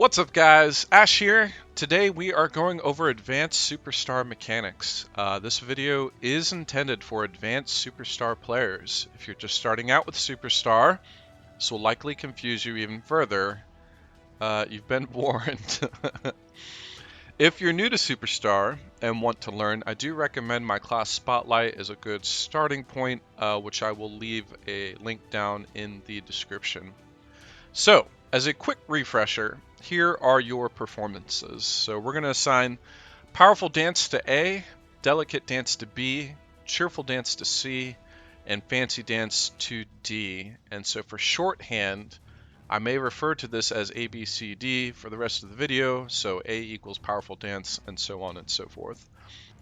What's up guys, Ash here. Today we are going over advanced superstar mechanics. This video is intended for advanced superstar players. If you're just starting out with superstar, this will likely confuse you even further. You've been warned. If you're new to superstar and want to learn, I do recommend my class Spotlight as a good starting point, which I will leave a link down in the description. So, as a quick refresher, here are your performances. So we're going to assign Powerful Dance to A, Delicate Dance to B, Cheerful Dance to C, and Fancy Dance to D. And so for shorthand, I may refer to this as A, B, C, D for the rest of the video. So A equals Powerful Dance, and so on and so forth.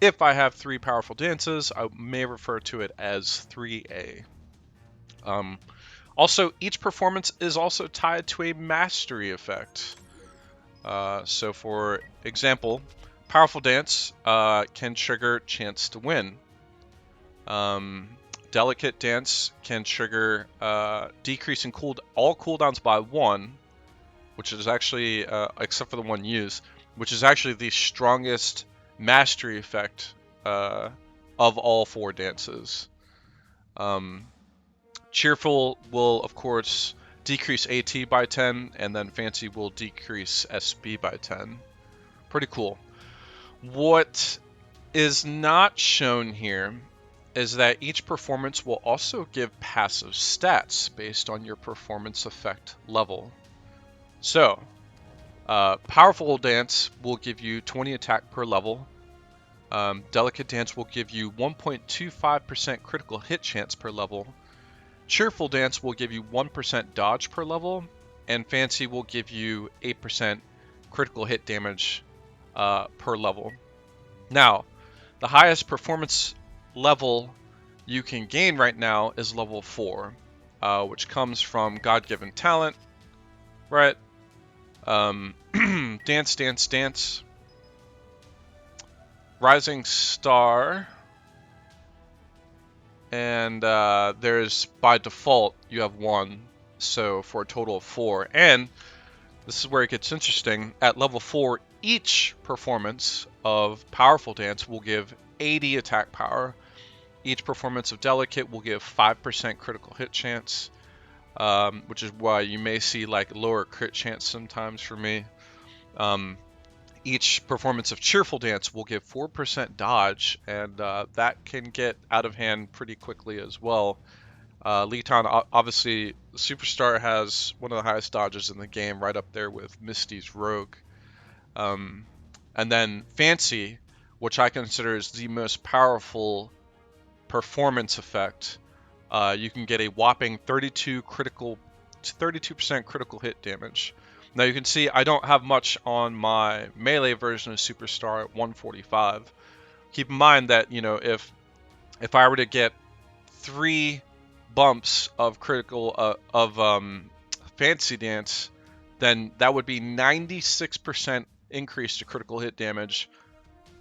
If I have 3 powerful dances, I may refer to it as 3A. Also, each performance is also tied to a mastery effect. So for example, Powerful Dance can trigger Chance to Win. Delicate Dance can trigger decreasing all cooldowns by 1, which is actually, except for the one used, which is actually the strongest mastery effect of all 4 dances. Cheerful will, of course, decrease AT by 10, and then Fancy will decrease SB by 10. Pretty cool. What is not shown here is that each performance will also give passive stats based on your performance effect level. So, Powerful Dance will give you 20 attack per level. Delicate Dance will give you 1.25% critical hit chance per level. Cheerful Dance will give you 1% dodge per level, and Fancy will give you 8% critical hit damage per level. Now, the highest performance level you can gain right now is level 4, which comes from God-given talent, right? Dance, Dance, Dance. Rising Star. And there's, by default, you have 1, so for a total of 4. And this is where it gets interesting. At level 4, each performance of Powerful Dance will give 80 attack power. Each performance of Delicate will give 5% critical hit chance, which is why you may see like lower crit chance sometimes for me. Each performance of Cheerful Dance will give 4% dodge, and that can get out of hand pretty quickly as well. Leton, obviously, Superstar has one of the highest dodges in the game, right up there with Misty's Rogue. And then Fancy, which I consider is the most powerful performance effect. You can get a whopping 32% critical hit damage. Now you can see I don't have much on my melee version of Superstar at 145. Keep in mind that, you know, if I were to get 3 bumps of critical Fancy Dance, then that would be 96% increase to critical hit damage.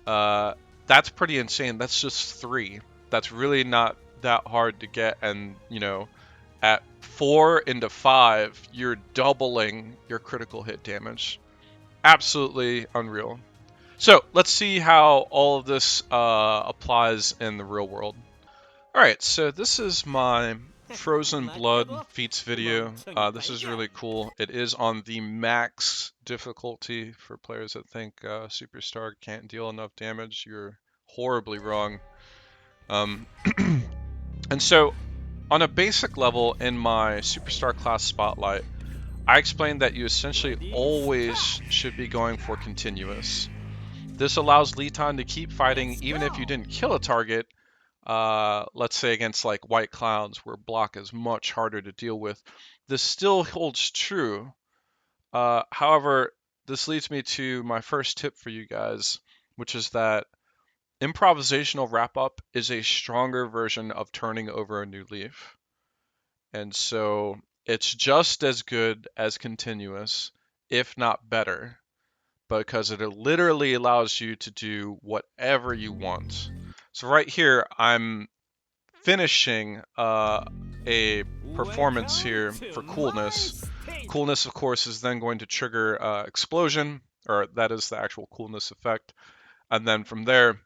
That's pretty insane. That's just 3. That's really not that hard to get, and you know, at 4 into 5, you're doubling your critical hit damage. Absolutely unreal. So let's see how all of this applies in the real world. Alright, so this is my Frozen Blood feats video. This is really cool. It is on the max difficulty. For players that think Superstar can't deal enough damage, you're horribly wrong. And so, on a basic level in my Superstar class Spotlight, I explained that you essentially always should be going for continuous. This allows Leton to keep fighting even if you didn't kill a target, let's say against like White Clowns where block is much harder to deal with. This still holds true. However, this leads me to my first tip for you guys, which is that improvisational wrap-up is a stronger version of turning over a new leaf. And so it's just as good as continuous, if not better, because it literally allows you to do whatever you want. So right here, I'm finishing a performance here for coolness Coolness, of course, is then going to trigger Explosion, or that is the actual coolness effect. And then from there,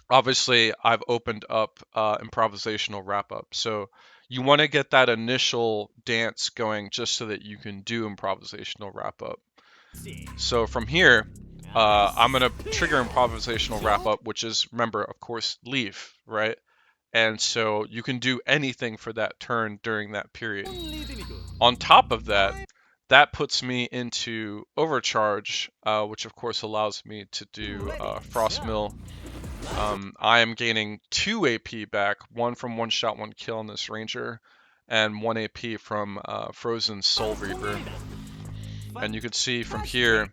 obviously, I've opened up improvisational wrap up. So you want to get that initial dance going just so that you can do improvisational wrap up. So from here, I'm going to trigger improvisational wrap up, which is, remember, of course, leave, right? And so you can do anything for that turn during that period. On top of that, that puts me into overcharge, which of course allows me to do Frost Mill. I am gaining 2 AP back, 1 from one shot, 1 kill on this ranger, and 1 AP from Frozen Soul Reaper. And you can see from here,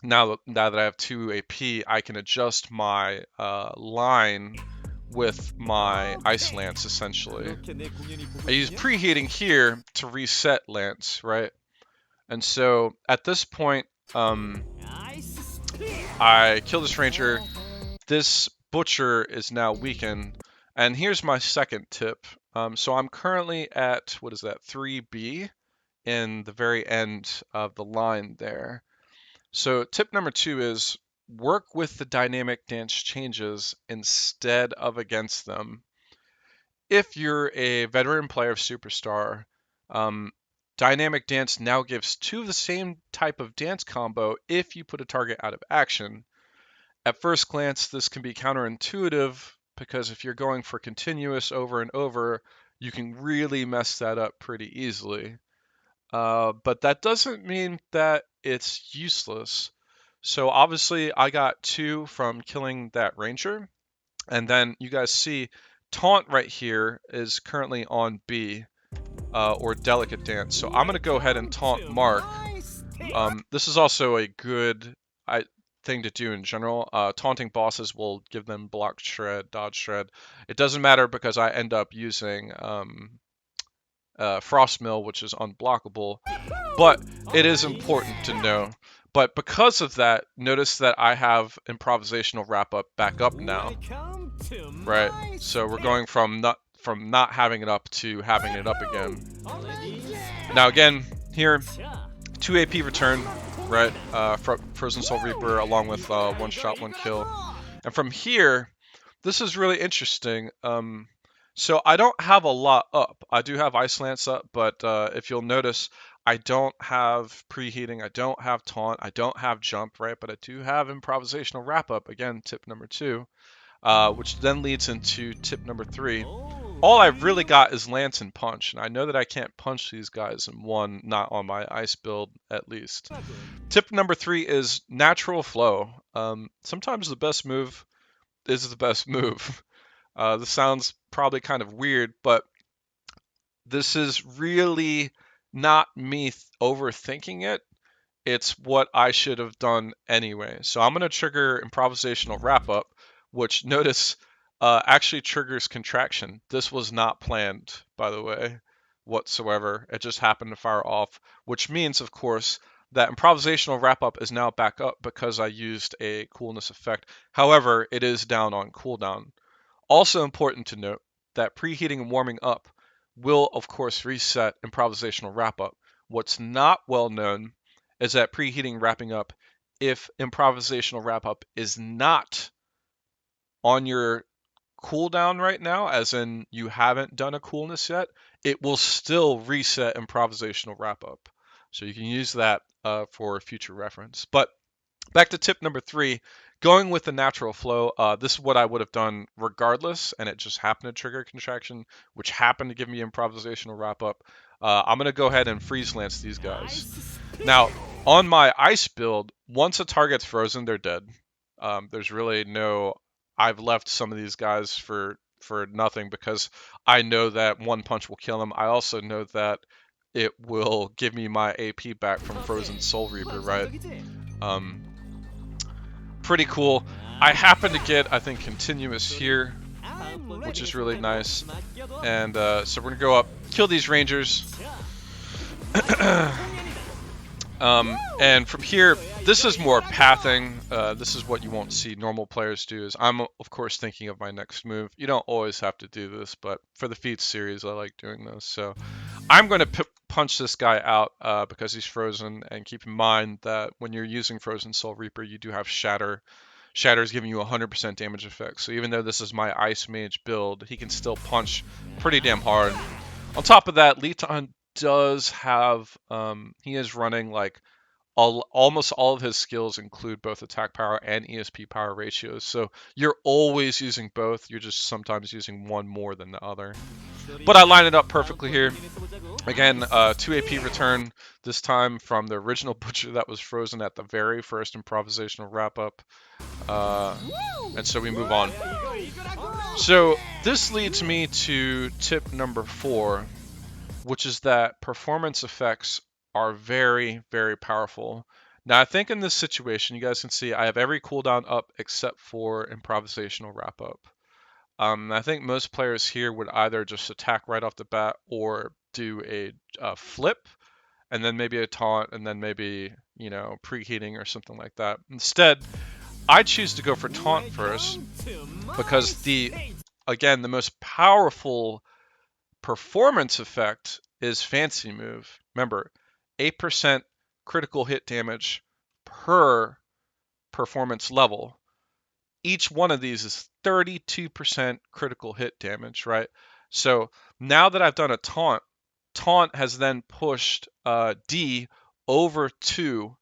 now that I have 2 AP, I can adjust my line with my Ice Lance, essentially. I use preheating here to reset Lance, right? And so at this point, I kill this ranger. This butcher is now weakened. And here's my second tip. So I'm currently at, what is that, 3B in the very end of the line there. So tip number 2 is work with the dynamic dance changes instead of against them. If you're a veteran player of Superstar, dynamic dance now gives 2 of the same type of dance combo if you put a target out of action. At first glance, this can be counterintuitive because if you're going for continuous over and over, you can really mess that up pretty easily. But that doesn't mean that it's useless. So obviously I got 2 from killing that ranger. And then you guys see taunt right here is currently on B, or delicate dance. So I'm going to go ahead and taunt Mark. This is also a good thing to do in general. Taunting bosses will give them block shred, dodge shred. It doesn't matter because I end up using Frost Mill, which is unblockable, but it is important to know. But because of that, notice that I have improvisational wrap up back up now, right? So we're going from not having it up to having it up again. Now again, here, 2 AP return, right? Frozen Soul Reaper along with 1 shot, 1 kill. And from here, this is really interesting. So I don't have a lot up. I do have Ice Lance up, but if you'll notice, I don't have preheating, I don't have taunt, I don't have jump, right? But I do have improvisational wrap up, again, tip number 2, which then leads into tip number 3. All I've really got is Lance and Punch, and I know that I can't punch these guys in one, not on my ice build at least. Tip number 3 is natural flow. Sometimes the best move is the best move. This sounds probably kind of weird, but this is really not me overthinking it. It's what I should have done anyway. So I'm going to trigger improvisational wrap up, which notice actually triggers contraction. This was not planned, by the way, whatsoever. It just happened to fire off, which means, of course, that improvisational wrap up is now back up because I used a coolness effect. However, it is down on cooldown. Also important to note that preheating and warming up will, of course, reset improvisational wrap up. What's not well known is that preheating wrapping up, if improvisational wrap up is not on your cooldown right now, as in you haven't done a coolness yet, it will still reset improvisational wrap up. So you can use that for future reference. But back to tip number 3, going with the natural flow. This is what I would have done regardless, and it just happened to trigger contraction, which happened to give me improvisational wrap up. I'm going to go ahead and freeze lance these guys. Now, on my ice build, once a target's frozen, they're dead. There's really no... I've left some of these guys for nothing because I know that 1 punch will kill them. I also know that it will give me my AP back from Frozen Soul Reaper, right? Pretty cool. I happen to get, I think, continuous here, which is really nice. And so we're going to go up, kill these rangers. And from here, this is more pathing. This is what you won't see normal players do. Is I'm, of course, thinking of my next move. You don't always have to do this, but for the feats series, I like doing this. So I'm going to punch this guy out because he's frozen, and keep in mind that when you're using Frozen Soul Reaper, you do have Shatter. Shatter is giving you 100% damage effect, so even though this is my Ice Mage build, he can still punch pretty damn hard. On top of that, Leton does have, he is running like almost all of his skills include both attack power and ESP power ratios, so you're always using both, you're just sometimes using one more than the other. But I line it up perfectly here. Again, 2 AP return, this time from the original Butcher that was frozen at the very first improvisational wrap-up. And so we move on. So this leads me to tip number 4, which is that performance effects are very, very powerful. Now, I think in this situation, you guys can see I have every cooldown up except for improvisational wrap-up. I think most players here would either just attack right off the bat or do a flip, and then maybe a taunt, and then maybe, you know, preheating or something like that. Instead, I choose to go for taunt first because again, the most powerful performance effect is Fancy Move. Remember, 8% critical hit damage per performance level. Each one of these is 32% critical hit damage, right? So now that I've done a taunt, taunt has then pushed D over to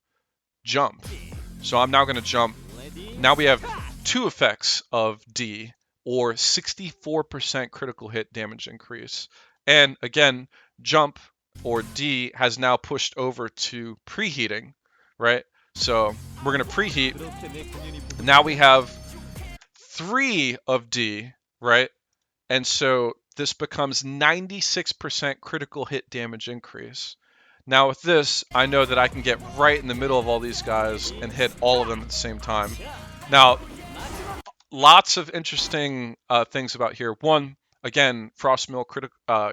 jump. So I'm now going to jump. Now we have 2 effects of D, or 64% critical hit damage increase. And again, jump or D has now pushed over to preheating, right? So we're going to preheat. Now we have 3 of D, right? And so this becomes 96% critical hit damage increase. Now with this, I know that I can get right in the middle of all these guys and hit all of them at the same time. Now, lots of interesting things about here. One, again, Frostmill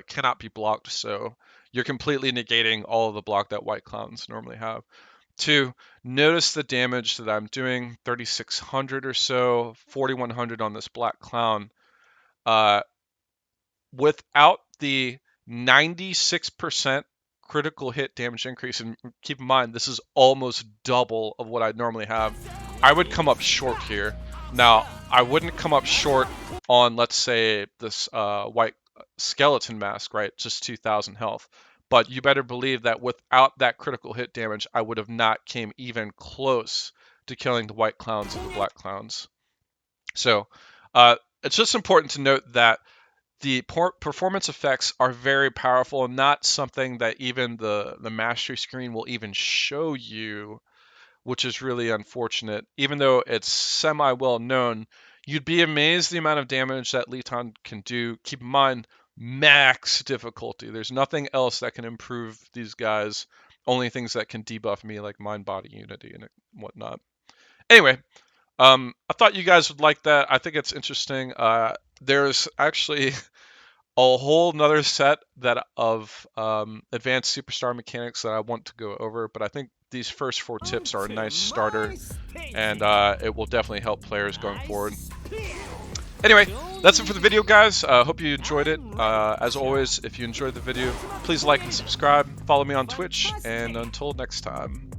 cannot be blocked, so you're completely negating all of the block that White Clowns normally have. 2, notice the damage that I'm doing, 3,600 or so, 4,100 on this Black Clown. Without the 96% critical hit damage increase, and keep in mind, this is almost double of what I'd normally have, I would come up short here. Now, I wouldn't come up short on, let's say, this white skeleton mask, right? Just 2,000 health. But you better believe that without that critical hit damage, I would have not came even close to killing the White Clowns and the Black Clowns. So it's just important to note that the performance effects are very powerful, and not something that even the mastery screen will even show you, which is really unfortunate. Even though it's semi-well known, you'd be amazed the amount of damage that Leton can do. Keep in mind, max difficulty. There's nothing else that can improve these guys. Only things that can debuff me, like Mind, Body, Unity, and whatnot. Anyway, I thought you guys would like that. I think it's interesting. There's actually a whole nother set of advanced superstar mechanics that I want to go over, but I think these first 4 tips are a nice starter, and it will definitely help players going forward. Anyway, that's it for the video, guys. Hope you enjoyed it. As always, if you enjoyed the video, please like and subscribe. Follow me on Twitch, and until next time.